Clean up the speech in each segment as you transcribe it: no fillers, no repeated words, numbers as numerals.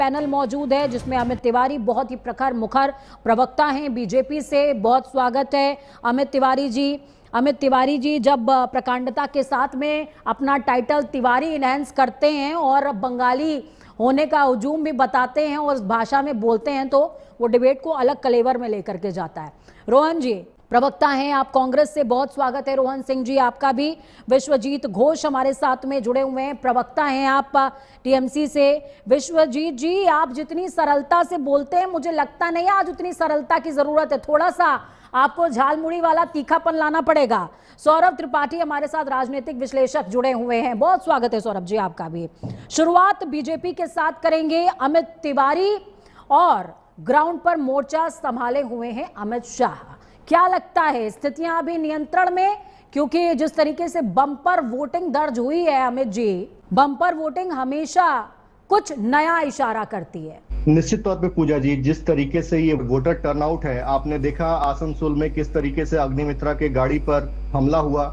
Panel मौजूद है जिसमें अमित तिवारी बहुत ही प्रखर मुखर प्रवक्ता हैं बीजेपी से। बहुत स्वागत है अमित तिवारी जी। अमित तिवारी जी जब प्रकांडता के साथ में अपना टाइटल तिवारी इनहेंस करते हैं और बंगाली होने का हुजूम भी बताते हैं और उस भाषा में बोलते हैं तो वो डिबेट को अलग कलेवर में लेकर के जाता है। रोहन जी प्रवक्ता हैं आप कांग्रेस से, बहुत स्वागत है। रोहन सिंह जी आपका भी। विश्वजीत घोष हमारे साथ में जुड़े हुए हैं, प्रवक्ता हैं आप टीएमसी से। विश्वजीत जी आप जितनी सरलता से बोलते हैं मुझे लगता नहीं आज उतनी सरलता की जरूरत है, थोड़ा सा आपको झालमुड़ी वाला तीखापन लाना पड़ेगा। सौरभ त्रिपाठी हमारे साथ राजनीतिक विश्लेषक जुड़े हुए हैं, बहुत स्वागत है सौरभ जी आपका भी। शुरुआत बीजेपी के साथ करेंगे अमित तिवारी और ग्राउंड पर मोर्चा संभाले हुए हैं अमित शाह। क्या लगता है स्थितियां अभी नियंत्रण में? क्योंकि जिस तरीके से बम्पर वोटिंग दर्ज हुई है अमित जी, बम्पर वोटिंग हमेशा कुछ नया इशारा करती है। निश्चित तौर पे पूजा जी, जिस तरीके से ये वोटर टर्नआउट है, आपने देखा आसनसोल में किस तरीके से अग्निमित्रा के गाड़ी पर हमला हुआ,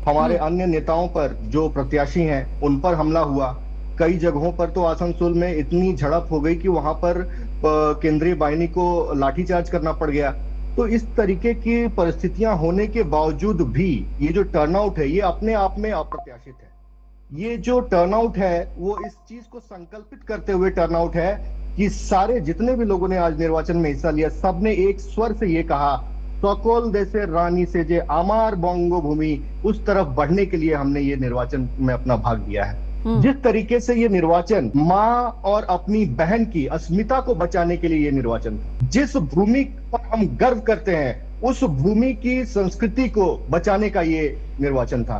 हमारे अन्य नेताओं पर जो प्रत्याशी हैं उन पर हमला हुआ। कई जगहों पर तो आसनसोल में इतनी झड़प हो गई कि वहां पर केंद्रीय बाहिनी को लाठीचार्ज करना पड़ गया। तो इस तरीके की परिस्थितियां होने के बावजूद भी ये जो टर्नआउट है ये अपने आप में अप्रत्याशित है। ये जो टर्नआउट है वो इस चीज को संकल्पित करते हुए टर्नआउट है कि सारे जितने भी लोगों ने आज निर्वाचन में हिस्सा लिया सबने एक स्वर से ये कहा, सकल देशे रानी से जे आमार बंगो भूमि, उस तरफ बढ़ने के लिए हमने ये निर्वाचन में अपना भाग दिया है। जिस तरीके से ये निर्वाचन माँ और अपनी बहन की अस्मिता को बचाने के लिए ये निर्वाचन था, जिस भूमि पर हम गर्व करते हैं उस भूमि की संस्कृति को बचाने का ये निर्वाचन था।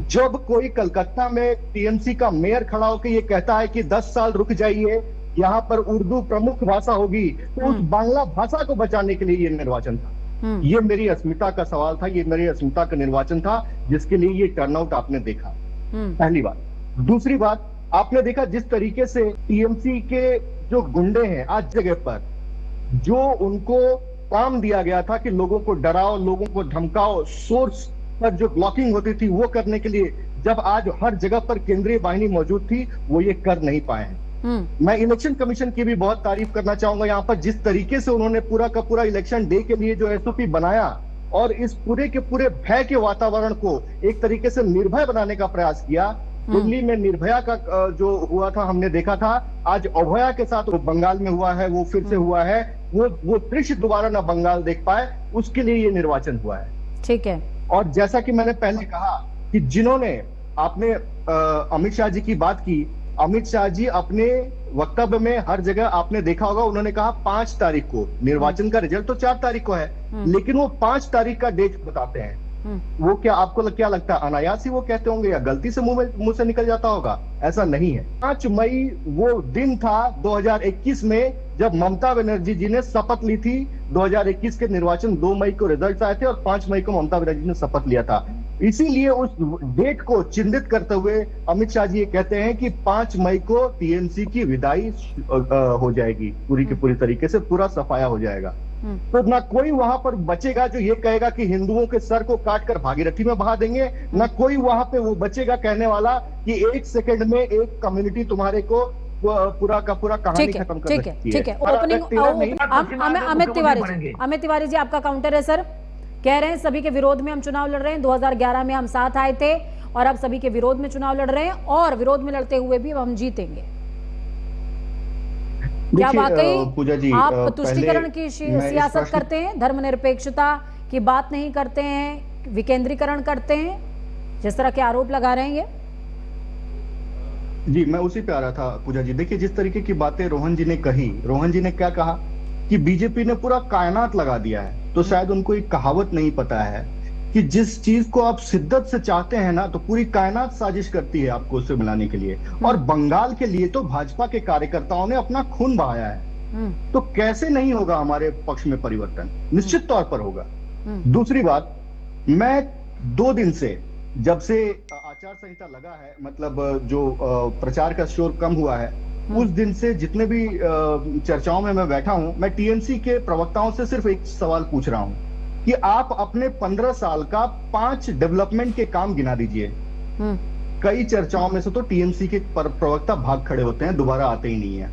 जब कोई कलकत्ता में टीएमसी का मेयर खड़ा होकर ये कहता है कि 10 साल रुक जाइए, यहाँ पर उर्दू प्रमुख भाषा होगी, तो उस बांग्ला भाषा को बचाने के लिए ये निर्वाचन था। ये मेरी अस्मिता का सवाल था, ये मेरी अस्मिता का निर्वाचन था जिसके लिए ये टर्नआउट आपने देखा। पहली बात। दूसरी बात, आपने देखा जिस तरीके से टीएमसी के जो गुंडे हैं आज जगह पर, जो उनको काम दिया गया था कि लोगों को डराओ, लोगों को धमकाओ, सोर्स पर जो ब्लॉकिंग होती थी वो करने के लिए, जब आज हर जगह पर केंद्रीय बाहिनी मौजूद थी वो ये कर नहीं पाए हैं। मैं इलेक्शन कमीशन की भी बहुत तारीफ करना चाहूंगा यहाँ पर, जिस तरीके से उन्होंने पूरा का पूरा इलेक्शन डे के लिए जो एसओपी बनाया और इस पूरे के पूरे भय के वातावरण को एक तरीके से निर्भय बनाने का प्रयास किया। दिल्ली में निर्भया का जो हुआ था हमने देखा था, आज अभया के साथ वो बंगाल में हुआ है, वो फिर से हुआ है, वो दृश्य दोबारा ना बंगाल देख पाए, उसके लिए ये निर्वाचन हुआ है। ठीक है। और जैसा कि मैंने पहले कहा कि जिन्होंने आपने अमित शाह जी की बात की, अमित शाह जी अपने वक्तव्य में हर जगह आपने देखा होगा उन्होंने कहा 5 तारीख को, निर्वाचन का रिजल्ट तो 4 तारीख को है, लेकिन वो 5 तारीख का डेट बताते हैं। वो क्या आपको क्या लगता है अनायास ही वो कहते होंगे या गलती से मुंह से निकल जाता होगा? ऐसा नहीं है। 5 मई वो दिन था 2021 में जब ममता बनर्जी जी ने शपथ ली थी। 2021 के निर्वाचन 2 मई को रिजल्ट आए थे और 5 मई को ममता बनर्जी ने शपथ लिया था। इसीलिए उस डेट को चिन्हित करते हुए अमित शाह जी ये कहते हैं कि 5 मई को टीएमसी की विदाई हो जाएगी, पूरी की पूरी तरीके से पूरा सफाया हो जाएगा। तो ना कोई वहां पर बचेगा जो ये कहेगा कि हिंदुओं के सर को काट कर भागीरथी में बहा देंगे, ना कोई वहां पे वो बचेगा कहने वाला कि 1 सेकंड में एक कम्युनिटी तुम्हारे को पूरा का पूरा कहानी खत्म कर सकती है। ठीक है। अमित तिवारी जी आपका काउंटर है सर। कह रहे हैं सभी के विरोध में हम चुनाव लड़ रहे हैं, 2011 में हम साथ आए थे और अब सभी के विरोध में चुनाव लड़ रहे हैं और विरोध में लड़ते हुए भी हम जीतेंगे। क्या वाकई पूजा जी आप तुष्टीकरण की सियासत करते हैं, धर्मनिरपेक्षता की बात नहीं करते हैं, विकेंद्रीकरण करते हैं, जिस तरह के आरोप लगा रहे हैं ये? जी मैं उसी पे आ रहा था पूजा जी। देखिए जिस तरीके की बातें रोहन जी ने कही, रोहन जी ने क्या कहा कि बीजेपी ने पूरा कायनात लगा दिया है, तो शायद उनको एक कहावत नहीं पता है कि जिस चीज को आप शिद्दत से चाहते हैं ना तो पूरी कायनात साजिश करती है आपको उससे मिलाने के लिए। और बंगाल के लिए तो भाजपा के कार्यकर्ताओं ने अपना खून बहाया है, तो कैसे नहीं होगा हमारे पक्ष में परिवर्तन? निश्चित तौर पर होगा। दूसरी बात, मैं 2 दिन से जब से आचार संहिता लगा है, मतलब जो प्रचार का शोर कम हुआ है, उस दिन से जितने भी चर्चाओं में मैं बैठा हूं, मैं टीएमसी के प्रवक्ताओं से सिर्फ एक सवाल पूछ रहा हूं कि आप अपने 15 साल का 5 डेवलपमेंट के काम गिना दीजिए। कई चर्चाओं में से तो टीएमसी के प्रवक्ता भाग खड़े होते हैं, दोबारा आते ही नहीं है।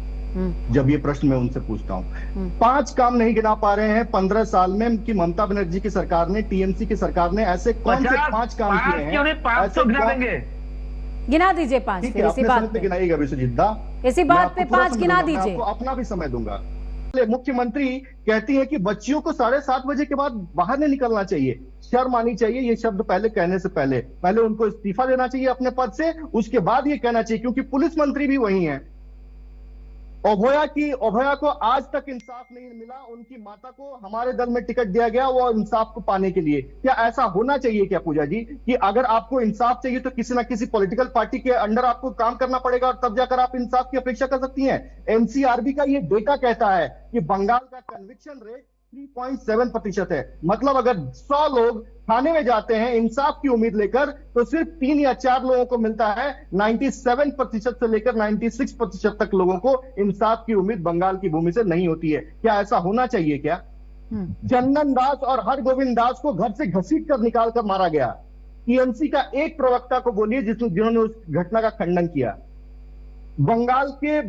जब ये प्रश्न मैं उनसे पूछता हूँ। 5 काम नहीं गिना पा रहे हैं 15 साल में कि ममता बनर्जी की सरकार ने, टीएमसी की सरकार ने ऐसे कौन से 5 काम किए हैं? ऐसे गिना दीजिए 5। ठीक है, अपने समय पे गिनाइएगा विश्वजीत दा, इसी बात पे 5 गिना दीजिए। आपको अपना भी समय दूंगा। मुख्यमंत्री कहती है कि बच्चियों को 7:30 बजे के बाद बाहर नहीं निकलना चाहिए। शर्म आनी चाहिए ये शब्द पहले कहने से पहले उनको इस्तीफा देना चाहिए अपने पद से, उसके बाद ये कहना चाहिए, क्योंकि पुलिस मंत्री भी वही हैं। अभया को आज तक इंसाफ नहीं मिला। उनकी माता को हमारे दल में टिकट दिया गया वो इंसाफ को पाने के लिए। क्या ऐसा होना चाहिए क्या पूजा जी कि अगर आपको इंसाफ चाहिए तो किसी ना किसी पॉलिटिकल पार्टी के अंडर आपको काम करना पड़ेगा और तब जाकर आप इंसाफ की अपेक्षा कर सकती हैं? एनसीआरबी का ये डेटा कहता है कि बंगाल का कन्विक्शन रेट 3.7% है। मतलब अगर 100 लोग थाने में जाते हैं इंसाफ की उम्मीद लेकर तो सिर्फ 3 या 4 लोगों को मिलता है। 97% से लेकर 96% तक लोगों को इंसाफ की उम्मीद बंगाल की भूमि से नहीं होती है। क्या ऐसा होना चाहिए क्या? चंदन दास और हरगोविंद दास को घर से घसीट कर निकाल कर मारा गया। टीएमसी का एक प्रवक्ता को बोलिए जिन्होंने उस घटना का खंडन किया। बंगाल के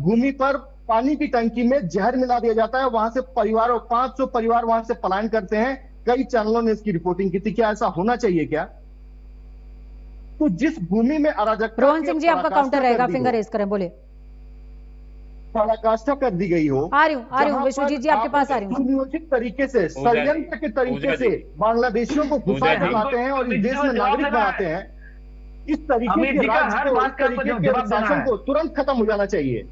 भूमि पर पानी की टंकी में जहर मिला दिया जाता है, वहां से 500 परिवार वहां से पलायन करते हैं। कई चैनलों ने इसकी रिपोर्टिंग की थी। क्या ऐसा होना चाहिए क्या? तो जिस भूमि में अराजकता, रोहन सिंह जी आपका काउंटर रहेगा, फिंगर रेज करें, बोले। पराकाष्ठा कर दी गई हो। आ रही हूँ विश्वजीत जी आपके पास आ रही हूँ। सुनियोजित तरीके से, षड्यंत्र के तरीके से बांग्लादेशियों को घुसा बनाते हैं और इस देश में नागरिक बनाते हैं। इस तरीके के राज्य को, इस तरीके के शासन को तुरंत खत्म हो जाना चाहिए,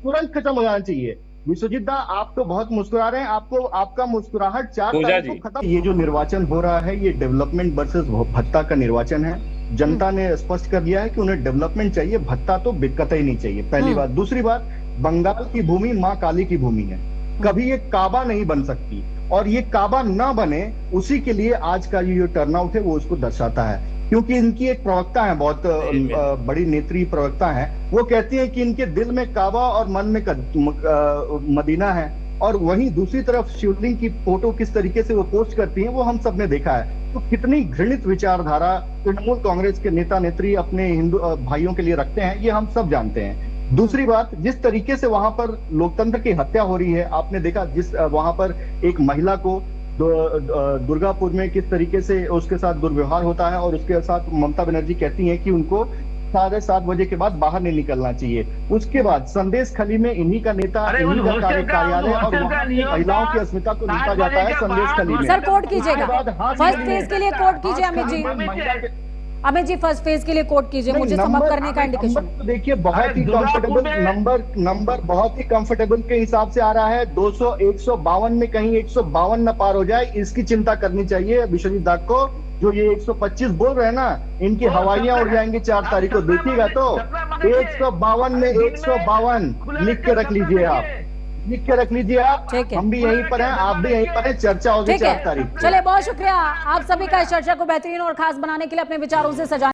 तुरंत खत्म हो जाना चाहिए। विश्वजीत दा आप तो बहुत मुस्कुरा रहे हैं, आपका मुस्कुराहट 4 तारीख को खत्म। ये जो निर्वाचन हो रहा है ये डेवलपमेंट वर्सेस भत्ता का निर्वाचन है। जनता ने स्पष्ट कर दिया है कि उन्हें डेवलपमेंट चाहिए, भत्ता तो कतई नहीं चाहिए, पहली बात। दूसरी बात, बंगाल की भूमि मां काली की भूमि है, कभी ये काबा नहीं बन सकती और ये काबा ना बने उसी के लिए आज का ये टर्नआउट है वो उसको दर्शाता है। क्योंकि इनकी एक प्रवक्ता है, बहुत बड़ी नेत्री प्रवक्ता है, वो कहती है कि इनके दिल में काबा और मन में मदीना है। और वहीं दूसरी तरफ शिवलिंग की फोटो किस तरीके से वो पोस्ट करती हैं वो हम सब ने देखा है। तो कितनी घृणित विचारधारा तृणमूल कांग्रेस के नेता नेत्री अपने हिंदू भाइयों के लिए रखते हैं ये हम सब जानते हैं। दूसरी बात, जिस तरीके से वहां पर लोकतंत्र की हत्या हो रही है, आपने देखा जिस वहां पर एक महिला को दुर्गापुर में किस तरीके से उसके साथ दुर्व्यवहार होता है और उसके साथ ममता बनर्जी कहती हैं कि उनको 7:30 बजे के बाद बाहर नहीं निकलना चाहिए। उसके बाद संदेश खली में इन्हीं का नेता, इन्हीं का कार्यालय और वहां की महिलाओं की अस्मिता को लूटा जाता है संदेश खली में। सर कोर्ट कीजिएगा, फर्स्ट फेज के लिए कोर्ट कीजिए अमित जी फर्स्ट फेज के लिए कोट कीजिए, मुझे समअप करने का इंडिकेशन। तो देखिए बहुत ही कंफर्टेबल नंबर बहुत ही कंफर्टेबल के हिसाब से आ रहा है। 200 152 में कहीं 152 न पार हो जाए इसकी चिंता करनी चाहिए विश्वजीत दास को। जो ये 125 बोल रहे हैं ना, इनकी हवाइयां उड़ जाएंगी 4 तारीख को, देखिएगा तो। 152 में 152 लिख के रख लीजिए आप, लिख के रख लीजिए आप। हम भी यहीं पर हैं, आप भी यहीं पर हैं, चर्चा होगी 4 तारीख। चलिए बहुत शुक्रिया आप सभी का इस चर्चा को बेहतरीन और खास बनाने के लिए अपने विचारों से सजाने